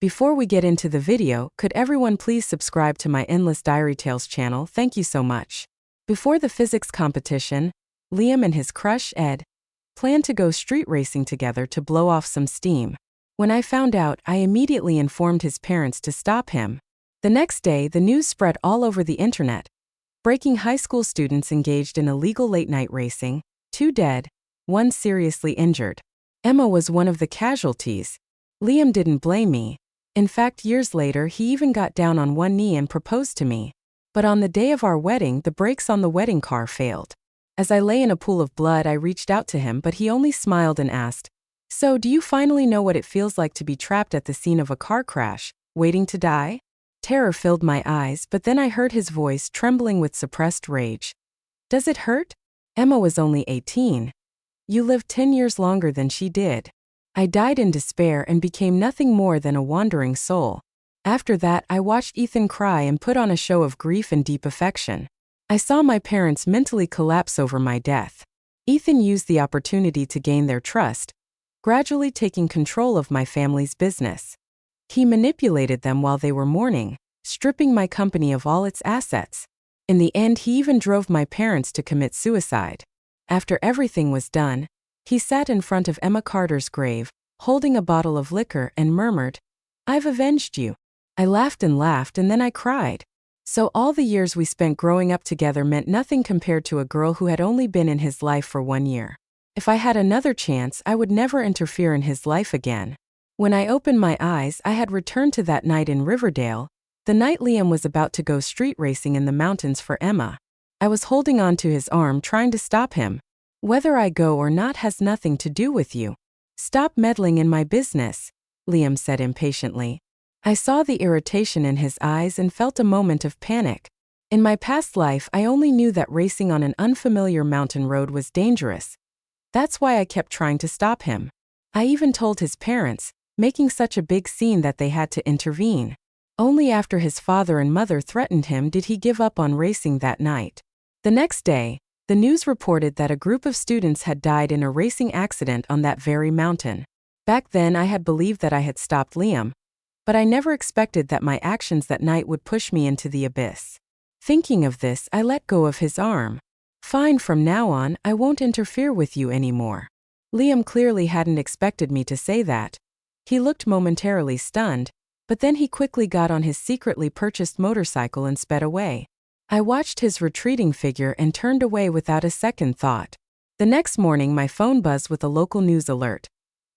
Before we get into the video, could everyone please subscribe to my Endless Diary Tales channel? Thank you so much. Before the physics competition, Liam and his crush, Ed, planned to go street racing together to blow off some steam. When I found out, I immediately informed his parents to stop him. The next day, the news spread all over the internet, breaking high school students engaged in illegal late-night racing, 2 dead, 1 seriously injured. Emma was one of the casualties. Liam didn't blame me. In fact, years later, he even got down on one knee and proposed to me. But on the day of our wedding, the brakes on the wedding car failed. As I lay in a pool of blood, I reached out to him, but he only smiled and asked, "So, do you finally know what it feels like to be trapped at the scene of a car crash, waiting to die?" Terror filled my eyes, but then I heard his voice trembling with suppressed rage. "Does it hurt?" Emma was only 18. "You lived 10 years longer than she did." I died in despair and became nothing more than a wandering soul. After that, I watched Ethan cry and put on a show of grief and deep affection. I saw my parents mentally collapse over my death. Ethan used the opportunity to gain their trust, gradually taking control of my family's business. He manipulated them while they were mourning, stripping my company of all its assets. In the end, he even drove my parents to commit suicide. After everything was done, he sat in front of Emma Carter's grave, holding a bottle of liquor, and murmured, "I've avenged you." I laughed and then I cried. So all the years we spent growing up together meant nothing compared to a girl who had only been in his life for 1 year. If I had another chance, I would never interfere in his life again. When I opened my eyes, I had returned to that night in Riverdale, the night Liam was about to go street racing in the mountains for Emma. I was holding on to his arm, trying to stop him. "Whether I go or not has nothing to do with you. Stop meddling in my business," Liam said impatiently. I saw the irritation in his eyes and felt a moment of panic. In my past life, I only knew that racing on an unfamiliar mountain road was dangerous. That's why I kept trying to stop him. I even told his parents, making such a big scene that they had to intervene. Only after his father and mother threatened him did he give up on racing that night. The next day, the news reported that a group of students had died in a racing accident on that very mountain. Back then, I had believed that I had stopped Liam, but I never expected that my actions that night would push me into the abyss. Thinking of this, I let go of his arm. "Fine, from now on, I won't interfere with you anymore." Liam clearly hadn't expected me to say that. He looked momentarily stunned, but then he quickly got on his secretly purchased motorcycle and sped away. I watched his retreating figure and turned away without a second thought. The next morning, my phone buzzed with a local news alert.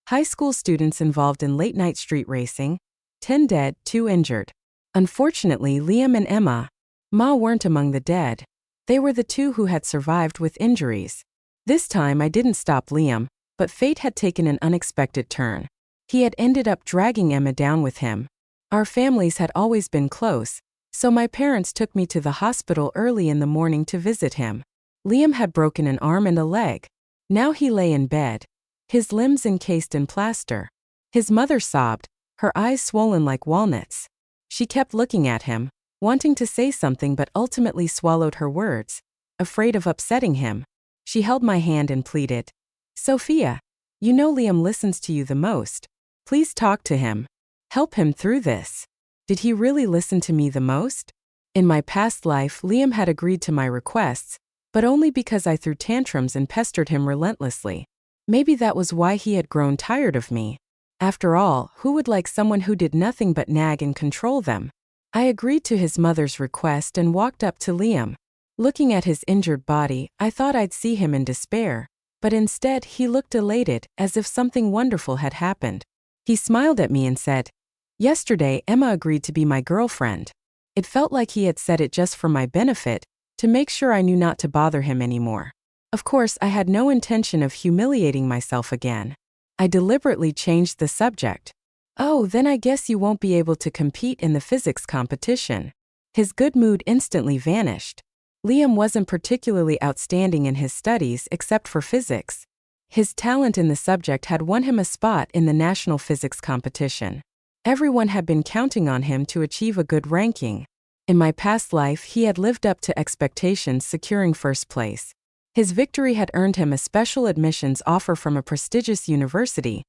High school students involved in late-night street racing, 10 dead, 2 injured. Unfortunately, Liam and Emma, Ma, weren't among the dead. They were the 2 who had survived with injuries. This time I didn't stop Liam, but fate had taken an unexpected turn. He had ended up dragging Emma down with him. Our families had always been close, so my parents took me to the hospital early in the morning to visit him. Liam had broken an arm and a leg. Now he lay in bed, his limbs encased in plaster. His mother sobbed, her eyes swollen like walnuts. She kept looking at him, wanting to say something but ultimately swallowed her words, afraid of upsetting him. She held my hand and pleaded, "Sophia, you know Liam listens to you the most. Please talk to him. Help him through this." Did he really listen to me the most? In my past life, Liam had agreed to my requests, but only because I threw tantrums and pestered him relentlessly. Maybe that was why he had grown tired of me. After all, who would like someone who did nothing but nag and control them? I agreed to his mother's request and walked up to Liam. Looking at his injured body, I thought I'd see him in despair, but instead he looked elated, as if something wonderful had happened. He smiled at me and said, "Yesterday, Emma agreed to be my girlfriend." It felt like he had said it just for my benefit, to make sure I knew not to bother him anymore. Of course, I had no intention of humiliating myself again. I deliberately changed the subject. "Oh, then I guess you won't be able to compete in the physics competition." His good mood instantly vanished. Liam wasn't particularly outstanding in his studies except for physics. His talent in the subject had won him a spot in the national physics competition. Everyone had been counting on him to achieve a good ranking. In my past life, he had lived up to expectations, securing first place. His victory had earned him a special admissions offer from a prestigious university,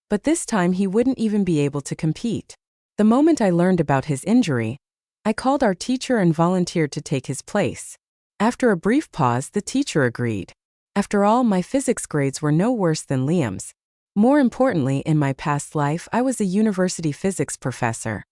but this time he wouldn't even be able to compete. The moment I learned about his injury, I called our teacher and volunteered to take his place. After a brief pause, the teacher agreed. After all, my physics grades were no worse than Liam's. More importantly, in my past life, I was a university physics professor.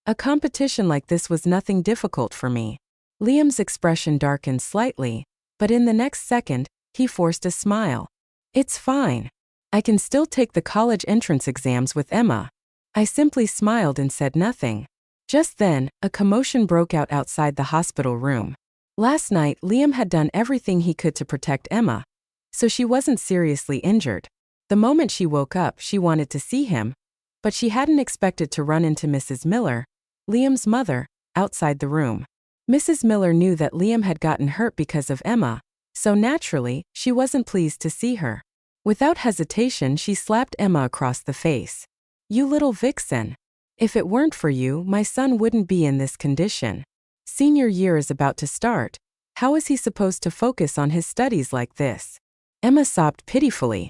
A competition like this was nothing difficult for me. Liam's expression darkened slightly, but in the next second, he forced a smile. It's fine. I can still take the college entrance exams with Emma. I simply smiled and said nothing. Just then, a commotion broke out outside the hospital room. Last night, Liam had done everything he could to protect Emma, so she wasn't seriously injured. The moment she woke up, she wanted to see him, but she hadn't expected to run into Mrs. Miller, Liam's mother, outside the room. Mrs. Miller knew that Liam had gotten hurt because of Emma, so naturally, she wasn't pleased to see her. Without hesitation, she slapped Emma across the face. "You little vixen. If it weren't for you, my son wouldn't be in this condition. Senior year is about to start. How is he supposed to focus on his studies like this?" Emma sobbed pitifully.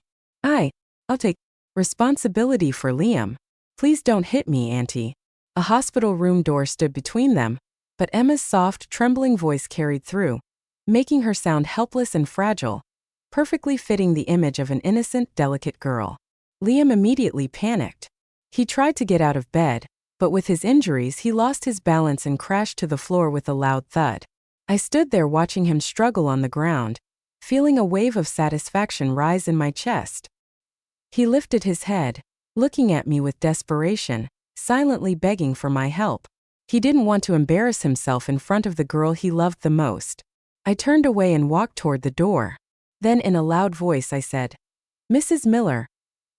I'll take responsibility for Liam. Please don't hit me, Auntie." A hospital room door stood between them, but Emma's soft, trembling voice carried through, making her sound helpless and fragile, perfectly fitting the image of an innocent, delicate girl. Liam immediately panicked. He tried to get out of bed, but with his injuries he lost his balance and crashed to the floor with a loud thud. I stood there watching him struggle on the ground, feeling a wave of satisfaction rise in my chest. He lifted his head, looking at me with desperation, silently begging for my help. He didn't want to embarrass himself in front of the girl he loved the most. I turned away and walked toward the door. Then in a loud voice I said, "Mrs. Miller,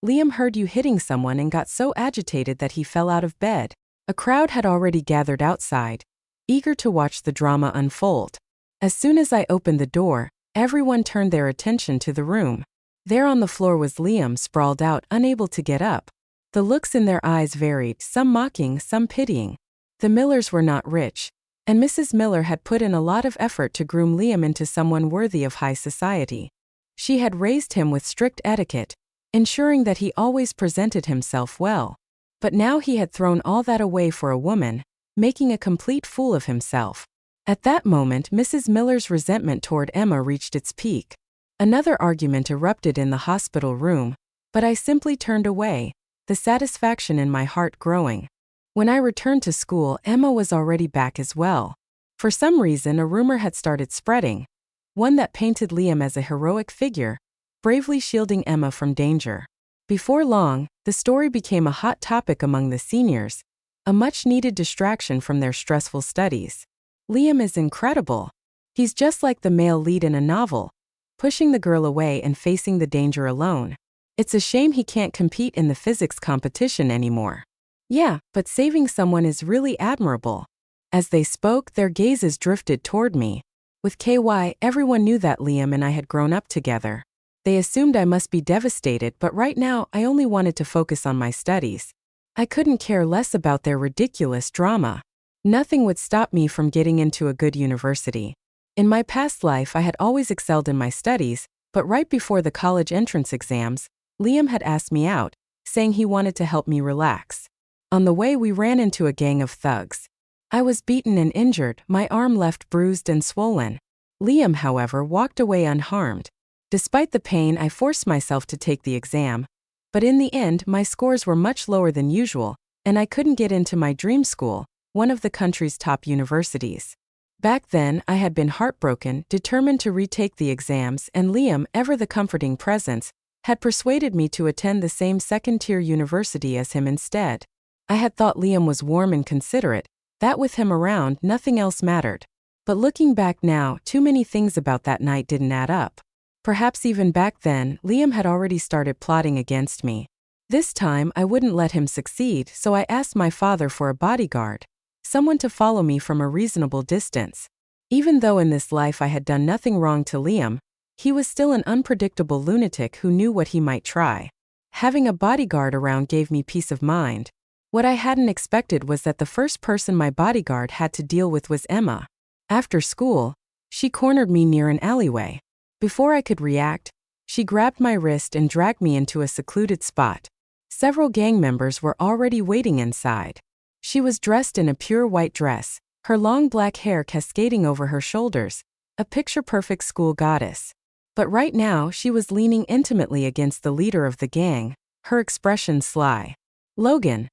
Liam heard you hitting someone and got so agitated that he fell out of bed." A crowd had already gathered outside, eager to watch the drama unfold. As soon as I opened the door, everyone turned their attention to the room. There on the floor was Liam, sprawled out, unable to get up. The looks in their eyes varied, some mocking, some pitying. The Millers were not rich, and Mrs. Miller had put in a lot of effort to groom Liam into someone worthy of high society. She had raised him with strict etiquette, ensuring that he always presented himself well. But now he had thrown all that away for a woman, making a complete fool of himself. At that moment, Mrs. Miller's resentment toward Emma reached its peak. Another argument erupted in the hospital room, but I simply turned away, the satisfaction in my heart growing. When I returned to school, Emma was already back as well. For some reason, a rumor had started spreading, one that painted Liam as a heroic figure, bravely shielding Emma from danger. Before long, the story became a hot topic among the seniors, a much-needed distraction from their stressful studies. "Liam is incredible. He's just like the male lead in a novel, pushing the girl away and facing the danger alone. It's a shame he can't compete in the physics competition anymore. Yeah, but saving someone is really admirable." As they spoke, their gazes drifted toward me. With KY, everyone knew that Liam and I had grown up together. They assumed I must be devastated, but right now I only wanted to focus on my studies. I couldn't care less about their ridiculous drama. Nothing would stop me from getting into a good university. In my past life, I had always excelled in my studies, but right before the college entrance exams, Liam had asked me out, saying he wanted to help me relax. On the way, we ran into a gang of thugs. I was beaten and injured, my arm left bruised and swollen. Liam, however, walked away unharmed. Despite the pain, I forced myself to take the exam, but in the end, my scores were much lower than usual, and I couldn't get into my dream school, one of the country's top universities. Back then, I had been heartbroken, determined to retake the exams, and Liam, ever the comforting presence, had persuaded me to attend the same second-tier university as him instead. I had thought Liam was warm and considerate, that with him around, nothing else mattered. But looking back now, too many things about that night didn't add up. Perhaps even back then, Liam had already started plotting against me. This time, I wouldn't let him succeed, so I asked my father for a bodyguard, someone to follow me from a reasonable distance. Even though in this life I had done nothing wrong to Liam, he was still an unpredictable lunatic who knew what he might try. Having a bodyguard around gave me peace of mind. What I hadn't expected was that the first person my bodyguard had to deal with was Emma. After school, she cornered me near an alleyway. Before I could react, she grabbed my wrist and dragged me into a secluded spot. Several gang members were already waiting inside. She was dressed in a pure white dress, her long black hair cascading over her shoulders, a picture-perfect school goddess. But right now she was leaning intimately against the leader of the gang, her expression sly. "Logan,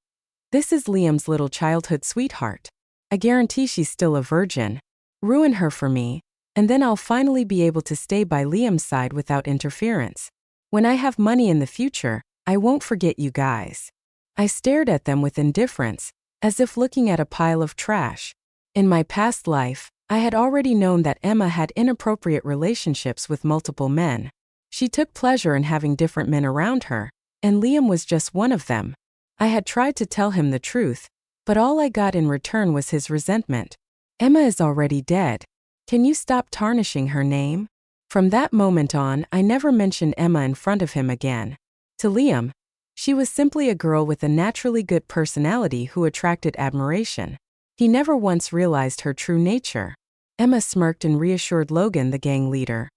this is Liam's little childhood sweetheart. I guarantee she's still a virgin. Ruin her for me, and then I'll finally be able to stay by Liam's side without interference. When I have money in the future, I won't forget you guys." I stared at them with indifference, as if looking at a pile of trash. In my past life, I had already known that Emma had inappropriate relationships with multiple men. She took pleasure in having different men around her, and Liam was just one of them. I had tried to tell him the truth, but all I got in return was his resentment. "Emma is already dead. Can you stop tarnishing her name?" From that moment on, I never mentioned Emma in front of him again. To Liam, she was simply a girl with a naturally good personality who attracted admiration. He never once realized her true nature. Emma smirked and reassured Logan, the gang leader.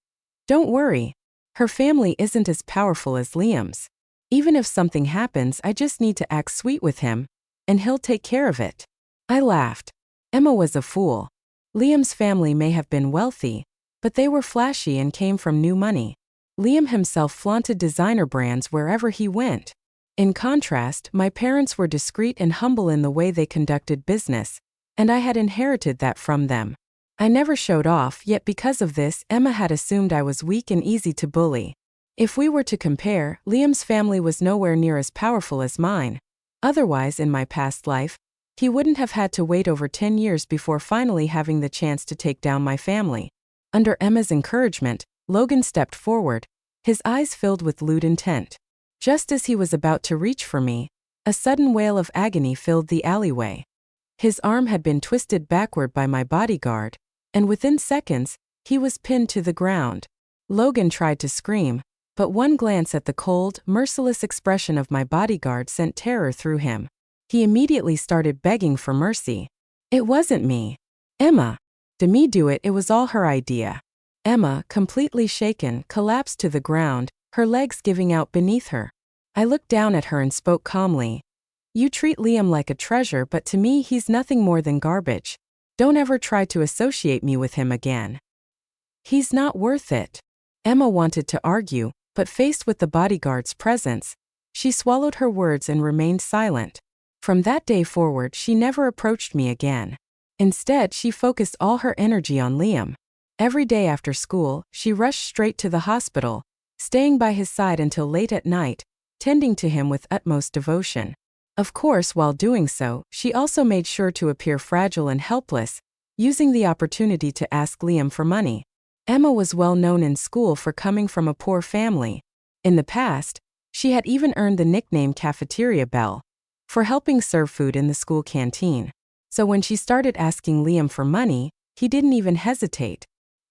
"Don't worry. Her family isn't as powerful as Liam's. Even if something happens, I just need to act sweet with him, and he'll take care of it." I laughed. Emma was a fool. Liam's family may have been wealthy, but they were flashy and came from new money. Liam himself flaunted designer brands wherever he went. In contrast, my parents were discreet and humble in the way they conducted business, and I had inherited that from them. I never showed off, yet because of this, Emma had assumed I was weak and easy to bully. If we were to compare, Liam's family was nowhere near as powerful as mine. Otherwise, in my past life, he wouldn't have had to wait over 10 years before finally having the chance to take down my family. Under Emma's encouragement, Logan stepped forward, his eyes filled with lewd intent. Just as he was about to reach for me, a sudden wail of agony filled the alleyway. His arm had been twisted backward by my bodyguard, and within seconds, he was pinned to the ground. Logan tried to scream, but one glance at the cold, merciless expression of my bodyguard sent terror through him. He immediately started begging for mercy. "It wasn't me. Emma. To me do it, it was all her idea." Emma, completely shaken, collapsed to the ground, her legs giving out beneath her. I looked down at her and spoke calmly. "You treat Liam like a treasure, but to me he's nothing more than garbage. Don't ever try to associate me with him again. He's not worth it." Emma wanted to argue, but faced with the bodyguard's presence, she swallowed her words and remained silent. From that day forward, she never approached me again. Instead, she focused all her energy on Liam. Every day after school, she rushed straight to the hospital, staying by his side until late at night, tending to him with utmost devotion. Of course, while doing so, she also made sure to appear fragile and helpless, using the opportunity to ask Liam for money. Emma was well known in school for coming from a poor family. In the past, she had even earned the nickname Cafeteria Belle for helping serve food in the school canteen. So when she started asking Liam for money, he didn't even hesitate.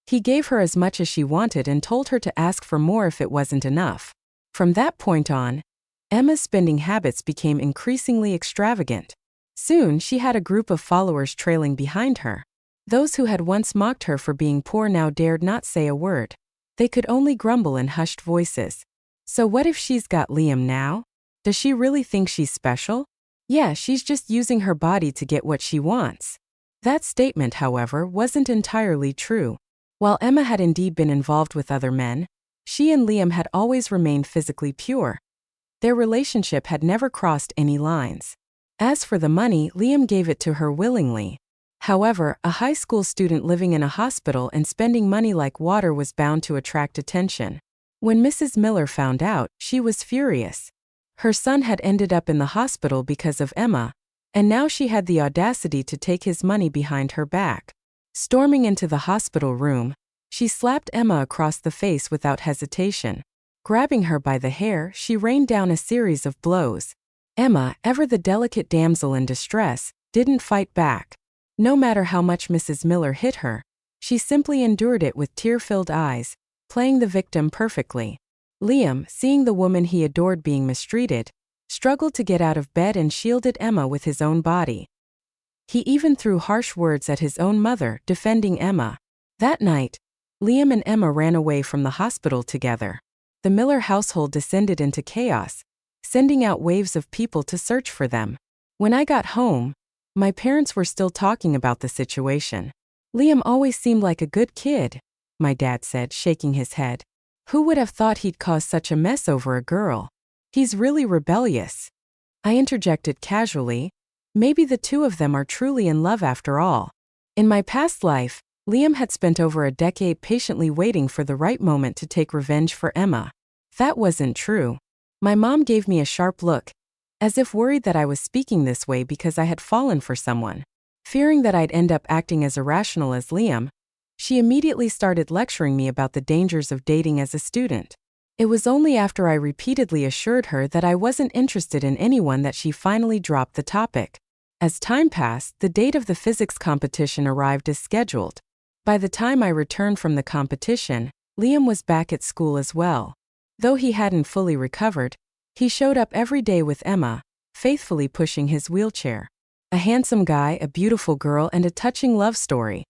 He gave her as much as she wanted and told her to ask for more if it wasn't enough. From that point on, Emma's spending habits became increasingly extravagant. Soon, she had a group of followers trailing behind her. Those who had once mocked her for being poor now dared not say a word. They could only grumble in hushed voices. So what if she's got Liam now? Does she really think she's special? Yeah, she's just using her body to get what she wants. That statement, however, wasn't entirely true. While Emma had indeed been involved with other men, she and Liam had always remained physically pure. Their relationship had never crossed any lines. As for the money, Liam gave it to her willingly. However, a high school student living in a hospital and spending money like water was bound to attract attention. When Mrs. Miller found out, she was furious. Her son had ended up in the hospital because of Emma, and now she had the audacity to take his money behind her back. Storming into the hospital room, she slapped Emma across the face without hesitation. Grabbing her by the hair, she rained down a series of blows. Emma, ever the delicate damsel in distress, didn't fight back. No matter how much Mrs. Miller hit her, she simply endured it with tear-filled eyes, playing the victim perfectly. Liam, seeing the woman he adored being mistreated, struggled to get out of bed and shielded Emma with his own body. He even threw harsh words at his own mother, defending Emma. That night, Liam and Emma ran away from the hospital together. The Miller household descended into chaos, sending out waves of people to search for them. When I got home, My parents were still talking about the situation. Liam always seemed like a good kid, my dad said, shaking his head. Who would have thought he'd cause such a mess over a girl? He's really rebellious. I interjected casually. Maybe the two of them are truly in love after all. In my past life, Liam had spent over a decade patiently waiting for the right moment to take revenge for Emma. That wasn't true. My mom gave me a sharp look, as if worried that I was speaking this way because I had fallen for someone. Fearing that I'd end up acting as irrational as Liam, she immediately started lecturing me about the dangers of dating as a student. It was only after I repeatedly assured her that I wasn't interested in anyone that she finally dropped the topic. As time passed, the date of the physics competition arrived as scheduled. By the time I returned from the competition, Liam was back at school as well. Though he hadn't fully recovered, he showed up every day with Emma, faithfully pushing his wheelchair. A handsome guy, a beautiful girl, and a touching love story.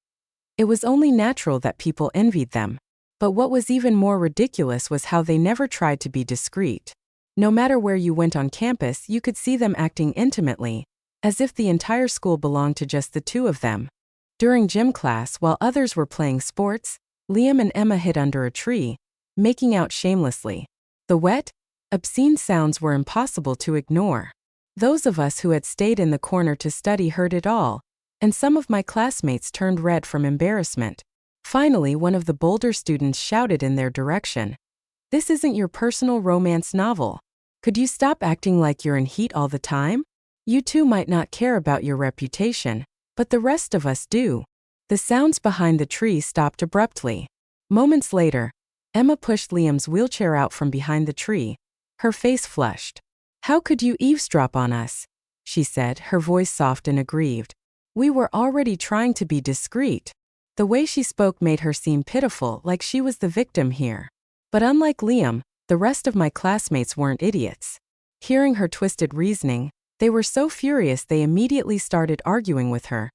It was only natural that people envied them. But what was even more ridiculous was how they never tried to be discreet. No matter where you went on campus, you could see them acting intimately, as if the entire school belonged to just the two of them. During gym class, while others were playing sports, Liam and Emma hid under a tree, making out shamelessly. The wet, obscene sounds were impossible to ignore. Those of us who had stayed in the corner to study heard it all, and some of my classmates turned red from embarrassment. Finally, one of the bolder students shouted in their direction, "This isn't your personal romance novel. Could you stop acting like you're in heat all the time? You two might not care about your reputation, but the rest of us do." The sounds behind the tree stopped abruptly. Moments later, Emma pushed Liam's wheelchair out from behind the tree, her face flushed. "How could you eavesdrop on us?" she said, her voice soft and aggrieved. "We were already trying to be discreet." The way she spoke made her seem pitiful, like she was the victim here. But unlike Liam, the rest of my classmates weren't idiots. Hearing her twisted reasoning, they were so furious they immediately started arguing with her.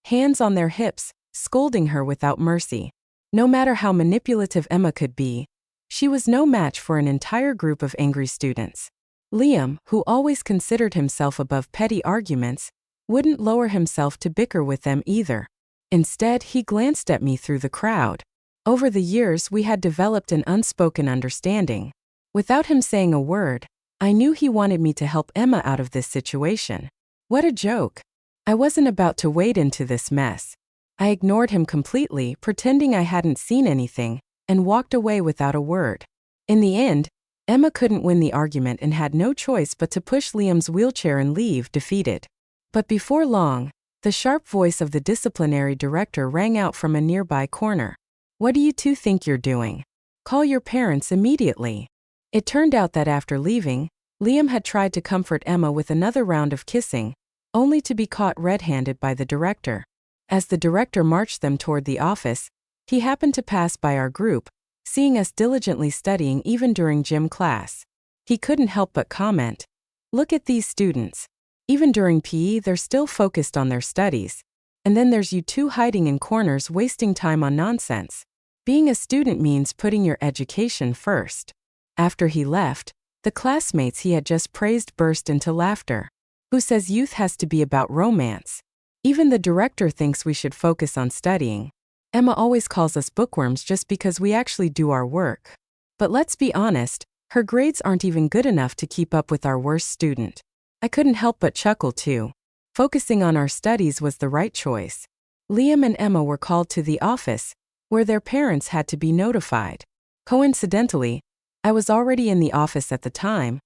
Hands on their hips, scolding her without mercy. No matter how manipulative Emma could be, she was no match for an entire group of angry students. Liam, who always considered himself above petty arguments, wouldn't lower himself to bicker with them either. Instead, he glanced at me through the crowd. Over the years, we had developed an unspoken understanding. Without him saying a word, I knew he wanted me to help Emma out of this situation. What a joke. I wasn't about to wade into this mess. I ignored him completely, pretending I hadn't seen anything, and walked away without a word. In the end, Emma couldn't win the argument and had no choice but to push Liam's wheelchair and leave, defeated. But before long, the sharp voice of the disciplinary director rang out from a nearby corner. "What do you two think you're doing? Call your parents immediately." It turned out that after leaving, Liam had tried to comfort Emma with another round of kissing, only to be caught red-handed by the director. As the director marched them toward the office, he happened to pass by our group, seeing us diligently studying even during gym class. He couldn't help but comment, "Look at these students. Even during PE, they're still focused on their studies. And then there's you two hiding in corners wasting time on nonsense. Being a student means putting your education first." After he left, the classmates he had just praised burst into laughter. Who says youth has to be about romance? Even the director thinks we should focus on studying. Emma always calls us bookworms just because we actually do our work. But let's be honest, her grades aren't even good enough to keep up with our worst student. I couldn't help but chuckle too. Focusing on our studies was the right choice. Liam and Emma were called to the office, where their parents had to be notified. Coincidentally, I was already in the office at the time,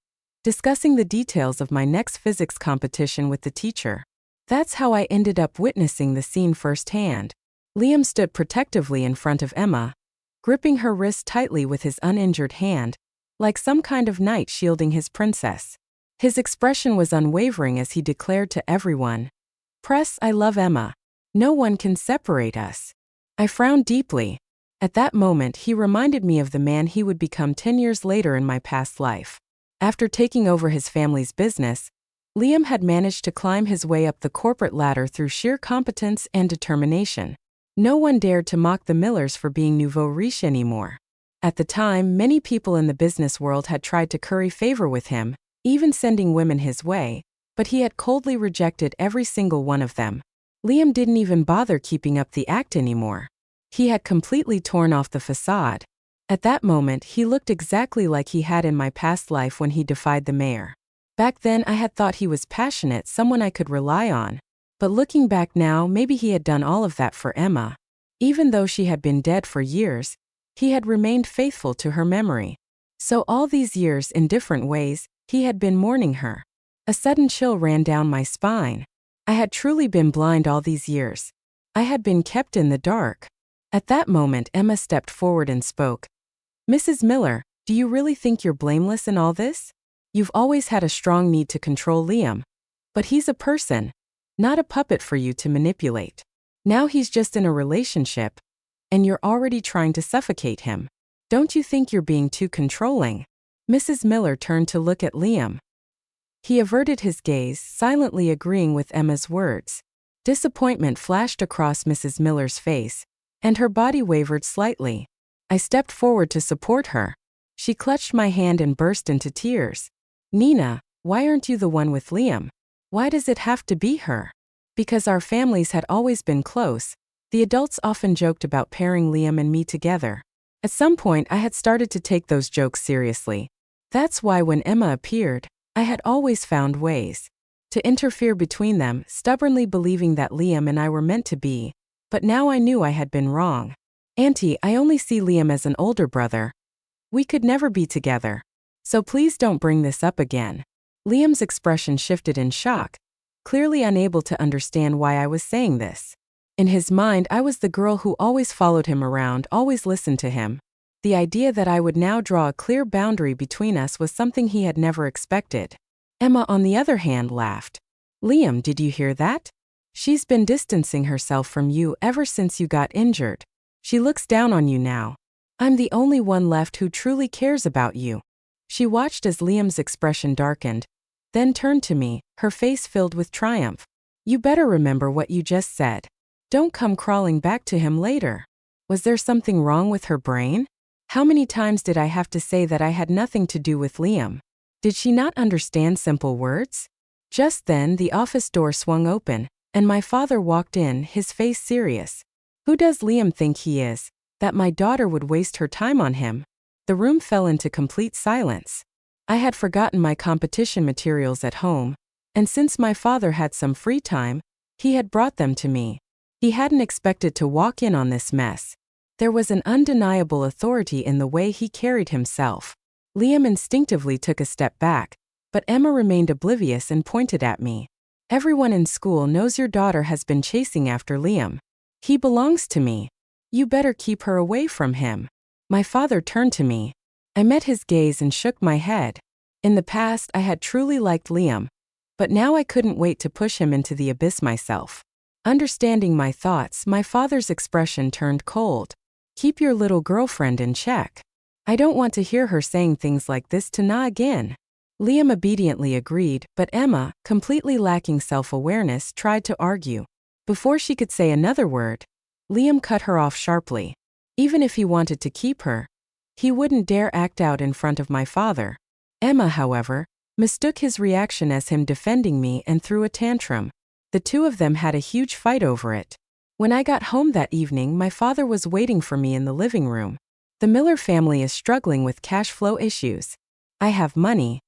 discussing the details of my next physics competition with the teacher. That's how I ended up witnessing the scene firsthand. Liam stood protectively in front of Emma, gripping her wrist tightly with his uninjured hand, like some kind of knight shielding his princess. His expression was unwavering as he declared to everyone, "Press, I love Emma. No one can separate us." I frowned deeply. At that moment, he reminded me of the man he would become 10 years later in my past life. After taking over his family's business, Liam had managed to climb his way up the corporate ladder through sheer competence and determination. No one dared to mock the Millers for being nouveau riche anymore. At the time, many people in the business world had tried to curry favor with him, even sending women his way, but he had coldly rejected every single one of them. Liam didn't even bother keeping up the act anymore. He had completely torn off the facade. At that moment, he looked exactly like he had in my past life when he defied the mayor. Back then, I had thought he was passionate, someone I could rely on. But looking back now, maybe he had done all of that for Emma. Even though she had been dead for years, he had remained faithful to her memory. So all these years, in different ways, he had been mourning her. A sudden chill ran down my spine. I had truly been blind all these years. I had been kept in the dark. At that moment, Emma stepped forward and spoke. "Mrs. Miller, do you really think you're blameless in all this? You've always had a strong need to control Liam. But he's a person, not a puppet for you to manipulate. Now he's just in a relationship, and you're already trying to suffocate him. Don't you think you're being too controlling?" Mrs. Miller turned to look at Liam. He averted his gaze, silently agreeing with Emma's words. Disappointment flashed across Mrs. Miller's face, and her body wavered slightly. I stepped forward to support her. She clutched my hand and burst into tears. "Nina, why aren't you the one with Liam? Why does it have to be her?" Because our families had always been close, the adults often joked about pairing Liam and me together. At some point, I had started to take those jokes seriously. That's why when Emma appeared, I had always found ways to interfere between them, stubbornly believing that Liam and I were meant to be. But now I knew I had been wrong. "Auntie, I only see Liam as an older brother. We could never be together. So please don't bring this up again." Liam's expression shifted in shock, clearly unable to understand why I was saying this. In his mind, I was the girl who always followed him around, always listened to him. The idea that I would now draw a clear boundary between us was something he had never expected. Emma, on the other hand, laughed. "Liam, did you hear that? She's been distancing herself from you ever since you got injured. She looks down on you now. I'm the only one left who truly cares about you." She watched as Liam's expression darkened, then turned to me, her face filled with triumph. "You better remember what you just said. Don't come crawling back to him later." Was there something wrong with her brain? How many times did I have to say that I had nothing to do with Liam? Did she not understand simple words? Just then, the office door swung open, and my father walked in, his face serious. "Who does Liam think he is, that my daughter would waste her time on him?" The room fell into complete silence. I had forgotten my competition materials at home, and since my father had some free time, he had brought them to me. He hadn't expected to walk in on this mess. There was an undeniable authority in the way he carried himself. Liam instinctively took a step back, but Emma remained oblivious and pointed at me. "Everyone in school knows your daughter has been chasing after Liam. He belongs to me. You better keep her away from him." My father turned to me. I met his gaze and shook my head. In the past, I had truly liked Liam, but now I couldn't wait to push him into the abyss myself. Understanding my thoughts, my father's expression turned cold. "Keep your little girlfriend in check. I don't want to hear her saying things like this to Na again." Liam obediently agreed, but Emma, completely lacking self-awareness, tried to argue. Before she could say another word, Liam cut her off sharply. Even if he wanted to keep her, he wouldn't dare act out in front of my father. Emma, however, mistook his reaction as him defending me and threw a tantrum. The two of them had a huge fight over it. When I got home that evening, my father was waiting for me in the living room. "The Miller family is struggling with cash flow issues. I have money.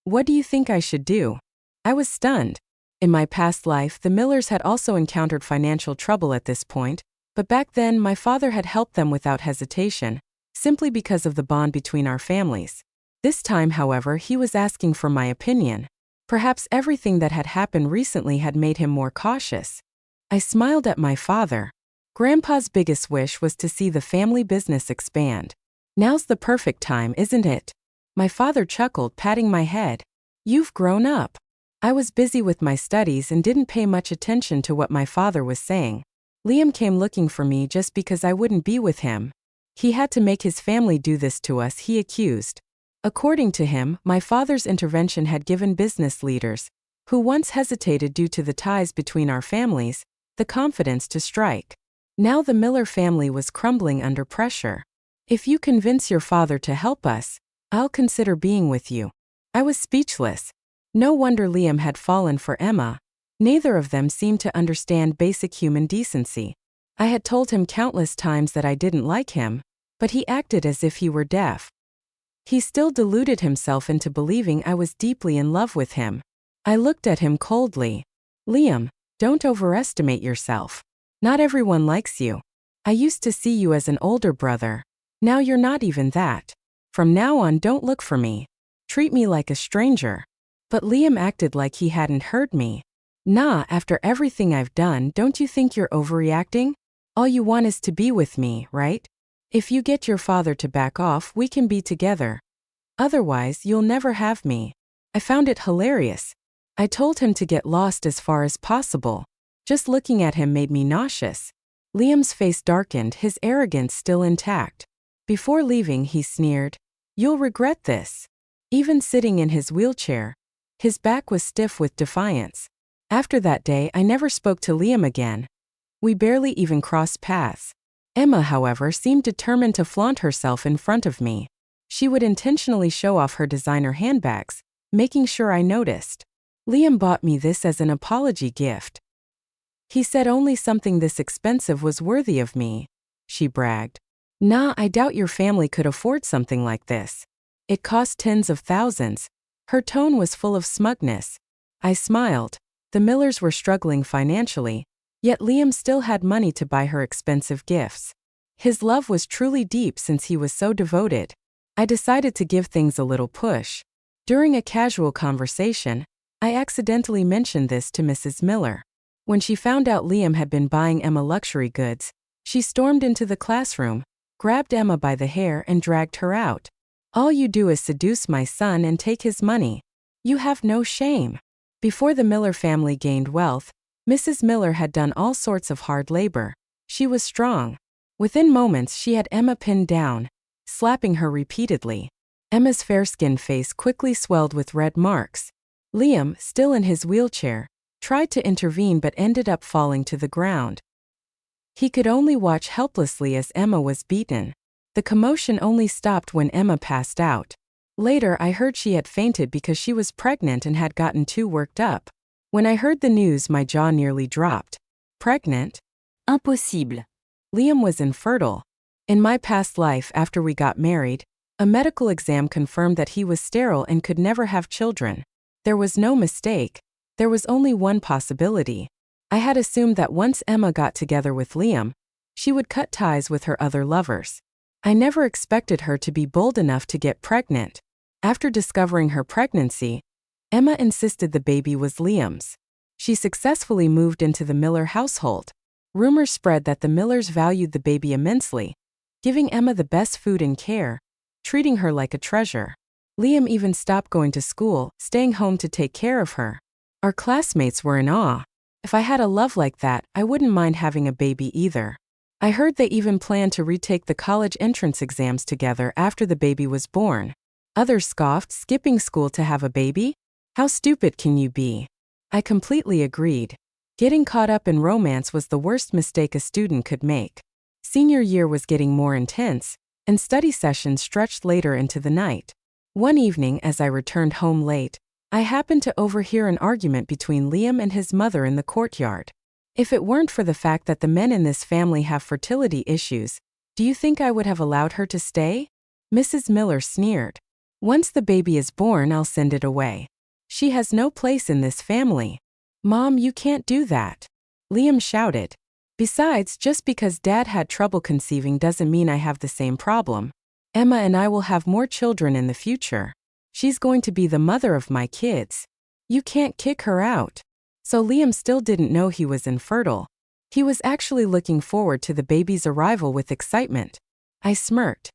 What do you think I should do?" I was stunned. In my past life, the Millers had also encountered financial trouble at this point, but back then my father had helped them without hesitation, simply because of the bond between our families. This time, however, he was asking for my opinion. Perhaps everything that had happened recently had made him more cautious. I smiled at my father. Grandpa's biggest wish was to see the family business expand. "Now's the perfect time, isn't it?" My father chuckled, patting my head. "You've grown up." I was busy with my studies and didn't pay much attention to what my father was saying. Liam came looking for me just because I wouldn't be with him. He had to make his family do this to us, he accused. According to him, my father's intervention had given business leaders, who once hesitated due to the ties between our families, the confidence to strike. Now the Miller family was crumbling under pressure. "If you convince your father to help us, I'll consider being with you." I was speechless. No wonder Liam had fallen for Emma. Neither of them seemed to understand basic human decency. I had told him countless times that I didn't like him, but he acted as if he were deaf. He still deluded himself into believing I was deeply in love with him. I looked at him coldly. Liam, don't overestimate yourself. Not everyone likes you. I used to see you as an older brother. Now you're not even that. From now on, don't look for me. Treat me like a stranger. But Liam acted like he hadn't heard me. Nah, after everything I've done, don't you think you're overreacting? All you want is to be with me, right? If you get your father to back off, we can be together. Otherwise, you'll never have me. I found it hilarious. I told him to get lost as far as possible. Just looking at him made me nauseous. Liam's face darkened, his arrogance still intact. Before leaving, he sneered, "You'll regret this." Even sitting in his wheelchair, his back was stiff with defiance. After that day, I never spoke to Liam again. We barely even crossed paths. Emma, however, seemed determined to flaunt herself in front of me. She would intentionally show off her designer handbags, making sure I noticed. Liam bought me this as an apology gift. He said only something this expensive was worthy of me, she bragged. Nah, I doubt your family could afford something like this. It cost tens of thousands. Her tone was full of smugness. I smiled. The Millers were struggling financially, yet Liam still had money to buy her expensive gifts. His love was truly deep since he was so devoted. I decided to give things a little push. During a casual conversation, I accidentally mentioned this to Mrs. Miller. When she found out Liam had been buying Emma luxury goods, she stormed into the classroom, grabbed Emma by the hair and dragged her out. All you do is seduce my son and take his money. You have no shame. Before the Miller family gained wealth, Mrs. Miller had done all sorts of hard labor. She was strong. Within moments she had Emma pinned down, slapping her repeatedly. Emma's fair-skinned face quickly swelled with red marks. Liam, still in his wheelchair, tried to intervene but ended up falling to the ground. He could only watch helplessly as Emma was beaten. The commotion only stopped when Emma passed out. Later, I heard she had fainted because she was pregnant and had gotten too worked up. When I heard the news, my jaw nearly dropped. Pregnant? Impossible. Liam was infertile. In my past life after we got married, a medical exam confirmed that he was sterile and could never have children. There was no mistake. There was only one possibility. I had assumed that once Emma got together with Liam, she would cut ties with her other lovers. I never expected her to be bold enough to get pregnant. After discovering her pregnancy, Emma insisted the baby was Liam's. She successfully moved into the Miller household. Rumors spread that the Millers valued the baby immensely, giving Emma the best food and care, treating her like a treasure. Liam even stopped going to school, staying home to take care of her. Our classmates were in awe. If I had a love like that, I wouldn't mind having a baby either. I heard they even planned to retake the college entrance exams together after the baby was born. Others scoffed, skipping school to have a baby? How stupid can you be? I completely agreed. Getting caught up in romance was the worst mistake a student could make. Senior year was getting more intense, and study sessions stretched later into the night. One evening, as I returned home late, I happened to overhear an argument between Liam and his mother in the courtyard. If it weren't for the fact that the men in this family have fertility issues, do you think I would have allowed her to stay? Mrs. Miller sneered. Once the baby is born, I'll send it away. She has no place in this family. Mom, you can't do that. Liam shouted. Besides, just because Dad had trouble conceiving doesn't mean I have the same problem. Emma and I will have more children in the future. She's going to be the mother of my kids. You can't kick her out. So Liam still didn't know he was infertile. He was actually looking forward to the baby's arrival with excitement. I smirked.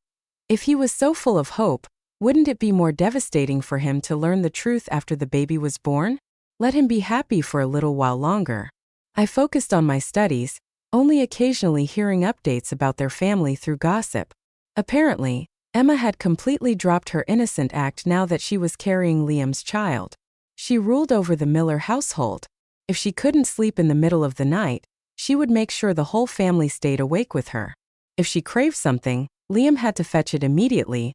If he was so full of hope, wouldn't it be more devastating for him to learn the truth after the baby was born? Let him be happy for a little while longer. I focused on my studies, only occasionally hearing updates about their family through gossip. Apparently, Emma had completely dropped her innocent act now that she was carrying Liam's child. She ruled over the Miller household. If she couldn't sleep in the middle of the night, she would make sure the whole family stayed awake with her. If she craved something, Liam had to fetch it immediately,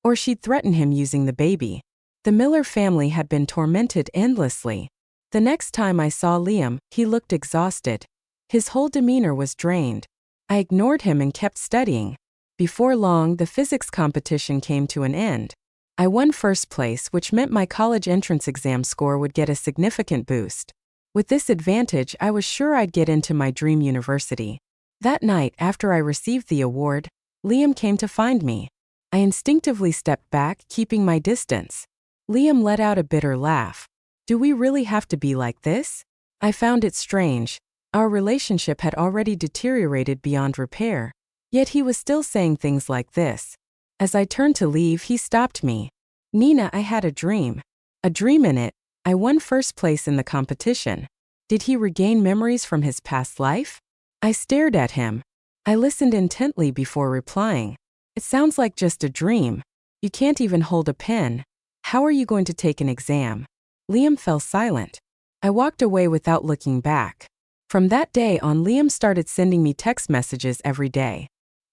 or she'd threaten him using the baby. The Miller family had been tormented endlessly. The next time I saw Liam, he looked exhausted. His whole demeanor was drained. I ignored him and kept studying. Before long, the physics competition came to an end. I won first place, which meant my college entrance exam score would get a significant boost. With this advantage, I was sure I'd get into my dream university. That night, after I received the award, Liam came to find me. I instinctively stepped back, keeping my distance. Liam let out a bitter laugh. Do we really have to be like this? I found it strange. Our relationship had already deteriorated beyond repair. Yet he was still saying things like this. As I turned to leave, he stopped me. Nina, I had a dream. A dream in it. I won first place in the competition. Did he regain memories from his past life? I stared at him. I listened intently before replying. It sounds like just a dream. You can't even hold a pen. How are you going to take an exam? Liam fell silent. I walked away without looking back. From that day on, Liam started sending me text messages every day.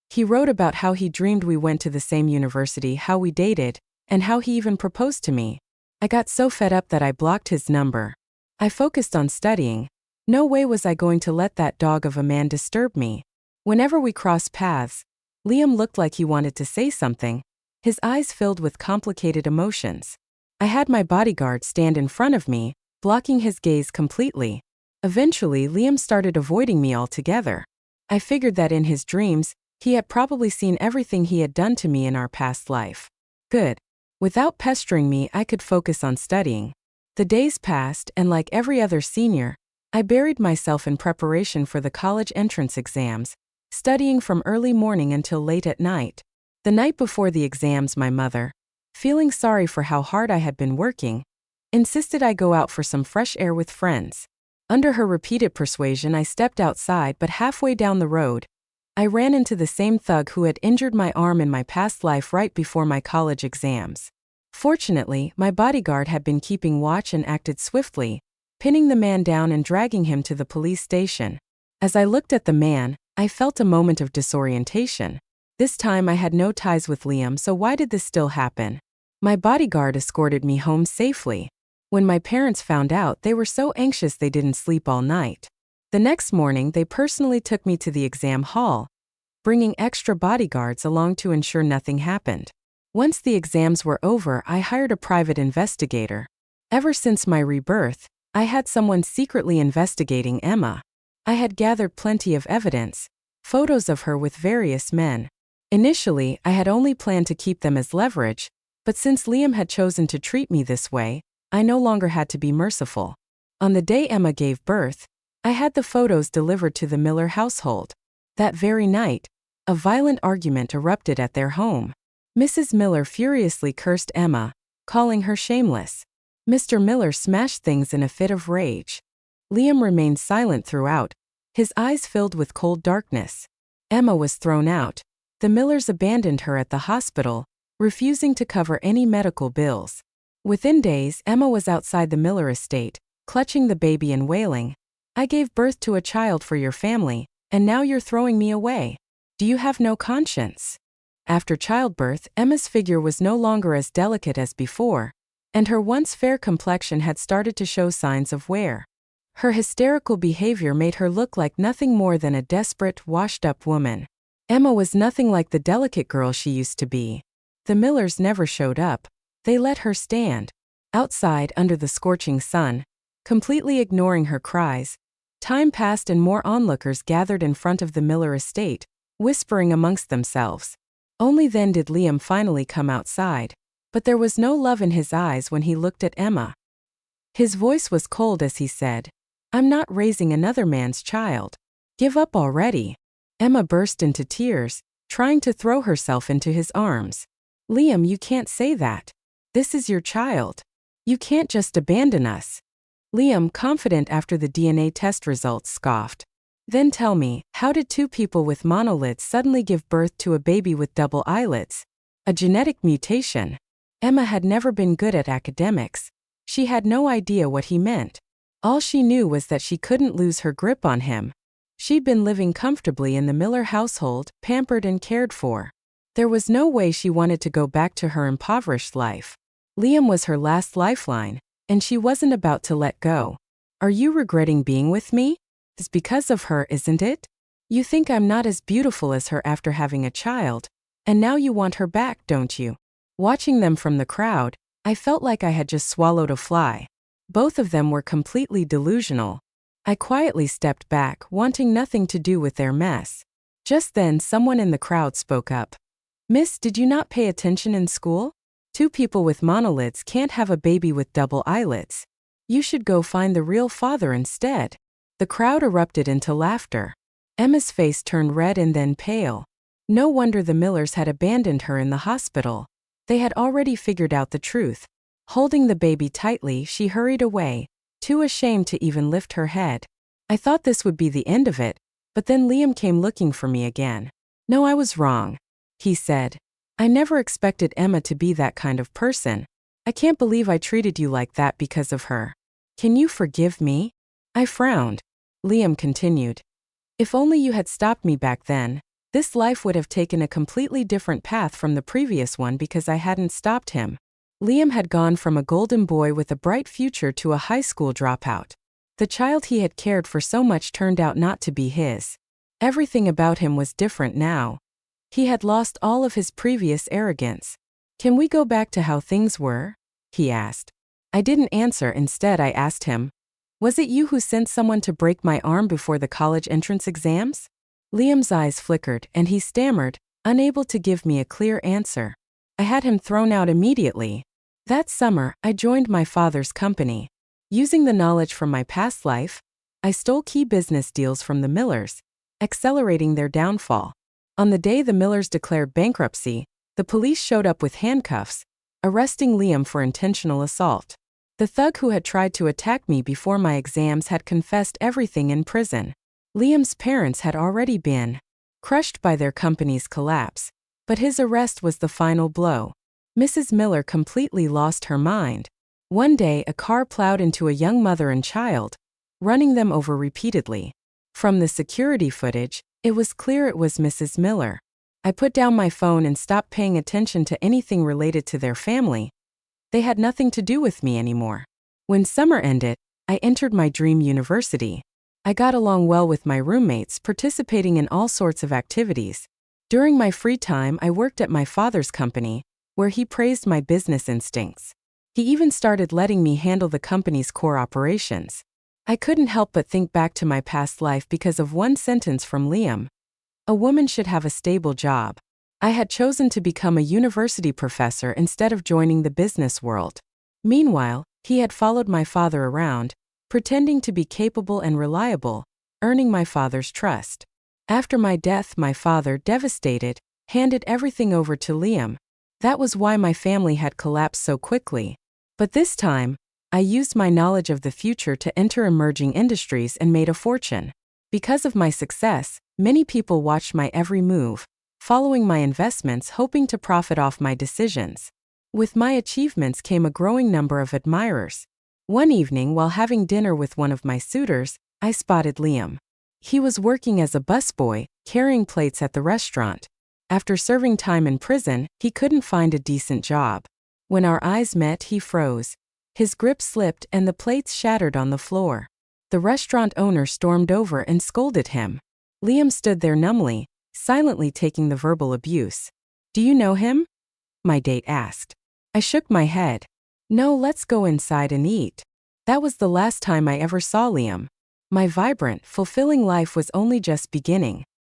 He wrote about how he dreamed we went to the same university, how we dated, and how he even proposed to me. I got so fed up that I blocked his number. I focused on studying. No way was I going to let that dog of a man disturb me. Whenever we crossed paths, Liam looked like he wanted to say something, his eyes filled with complicated emotions. I had my bodyguard stand in front of me, blocking his gaze completely. Eventually, Liam started avoiding me altogether. I figured that in his dreams, he had probably seen everything he had done to me in our past life. Good. Without pestering me, I could focus on studying. The days passed, and like every other senior, I buried myself in preparation for the college entrance exams, studying from early morning until late at night. The night before the exams, my mother, feeling sorry for how hard I had been working, insisted I go out for some fresh air with friends. Under her repeated persuasion, I stepped outside, but halfway down the road, I ran into the same thug who had injured my arm in my past life right before my college exams. Fortunately, my bodyguard had been keeping watch and acted swiftly, pinning the man down and dragging him to the police station. As I looked at the man, I felt a moment of disorientation. This time I had no ties with Liam, so why did this still happen? My bodyguard escorted me home safely. When my parents found out, they were so anxious they didn't sleep all night. The next morning, they personally took me to the exam hall, bringing extra bodyguards along to ensure nothing happened. Once the exams were over, I hired a private investigator. Ever since my rebirth, I had someone secretly investigating Emma. I had gathered plenty of evidence, photos of her with various men. Initially, I had only planned to keep them as leverage, but since Liam had chosen to treat me this way, I no longer had to be merciful. On the day Emma gave birth, I had the photos delivered to the Miller household. That very night, a violent argument erupted at their home. Mrs. Miller furiously cursed Emma, calling her shameless. Mr. Miller smashed things in a fit of rage. Liam remained silent throughout, his eyes filled with cold darkness. Emma was thrown out. The Millers abandoned her at the hospital, refusing to cover any medical bills. Within days, Emma was outside the Miller estate, clutching the baby and wailing, "I gave birth to a child for your family, and now you're throwing me away. Do you have no conscience?" After childbirth, Emma's figure was no longer as delicate as before, and her once fair complexion had started to show signs of wear. Her hysterical behavior made her look like nothing more than a desperate, washed-up woman. Emma was nothing like the delicate girl she used to be. The Millers never showed up. They let her stand outside under the scorching sun, completely ignoring her cries. Time passed and more onlookers gathered in front of the Miller estate, whispering amongst themselves. Only then did Liam finally come outside, but there was no love in his eyes when he looked at Emma. His voice was cold as he said, "I'm not raising another man's child. Give up already." Emma burst into tears, trying to throw herself into his arms. "Liam, you can't say that. This is your child. You can't just abandon us." Liam, confident after the DNA test results, scoffed. "Then tell me, how did two people with monolids suddenly give birth to a baby with double eyelids? A genetic mutation." Emma had never been good at academics. She had no idea what he meant. All she knew was that she couldn't lose her grip on him. She'd been living comfortably in the Miller household, pampered and cared for. There was no way she wanted to go back to her impoverished life. Liam was her last lifeline, and she wasn't about to let go. Are you regretting being with me? It's because of her, isn't it? You think I'm not as beautiful as her after having a child, and now you want her back, don't you? Watching them from the crowd, I felt like I had just swallowed a fly. Both of them were completely delusional. I quietly stepped back, wanting nothing to do with their mess. Just then, someone in the crowd spoke up. Miss, did you not pay attention in school? 2 people with monolids can't have a baby with double eyelids. You should go find the real father instead. The crowd erupted into laughter. Emma's face turned red and then pale. No wonder the Millers had abandoned her in the hospital. They had already figured out the truth. Holding the baby tightly, she hurried away, too ashamed to even lift her head. I thought this would be the end of it, but then Liam came looking for me again. No, I was wrong, he said. I never expected Emma to be that kind of person. I can't believe I treated you like that because of her. Can you forgive me? I frowned. Liam continued. If only you had stopped me back then, this life would have taken a completely different path from the previous one because I hadn't stopped him. Liam had gone from a golden boy with a bright future to a high school dropout. The child he had cared for so much turned out not to be his. Everything about him was different now. He had lost all of his previous arrogance. Can we go back to how things were? He asked. I didn't answer. Instead, I asked him, was it you who sent someone to break my arm before the college entrance exams? Liam's eyes flickered, and he stammered, unable to give me a clear answer. I had him thrown out immediately. That summer, I joined my father's company. Using the knowledge from my past life, I stole key business deals from the Millers, accelerating their downfall. On the day the Millers declared bankruptcy, the police showed up with handcuffs, arresting Liam for intentional assault. The thug who had tried to attack me before my exams had confessed everything in prison. Liam's parents had already been crushed by their company's collapse, but his arrest was the final blow. Mrs. Miller completely lost her mind. One day, a car plowed into a young mother and child, running them over repeatedly. From the security footage, it was clear it was Mrs. Miller. I put down my phone and stopped paying attention to anything related to their family. They had nothing to do with me anymore. When summer ended, I entered my dream university. I got along well with my roommates, participating in all sorts of activities. During my free time, I worked at my father's company, where he praised my business instincts. He even started letting me handle the company's core operations. I couldn't help but think back to my past life because of one sentence from Liam. A woman should have a stable job. I had chosen to become a university professor instead of joining the business world. Meanwhile, he had followed my father around, pretending to be capable and reliable, earning my father's trust. After my death, my father, devastated, handed everything over to Liam. That was why my family had collapsed so quickly. But this time, I used my knowledge of the future to enter emerging industries and made a fortune. Because of my success, many people watched my every move, following my investments, hoping to profit off my decisions. With my achievements came a growing number of admirers. One evening, while having dinner with one of my suitors, I spotted Liam. He was working as a busboy, carrying plates at the restaurant. After serving time in prison, he couldn't find a decent job. When our eyes met, he froze. His grip slipped and the plates shattered on the floor. The restaurant owner stormed over and scolded him. Liam stood there numbly, silently taking the verbal abuse. Do you know him? My date asked. I shook my head. No, let's go inside and eat. That was the last time I ever saw Liam. My vibrant, fulfilling life was only just beginning.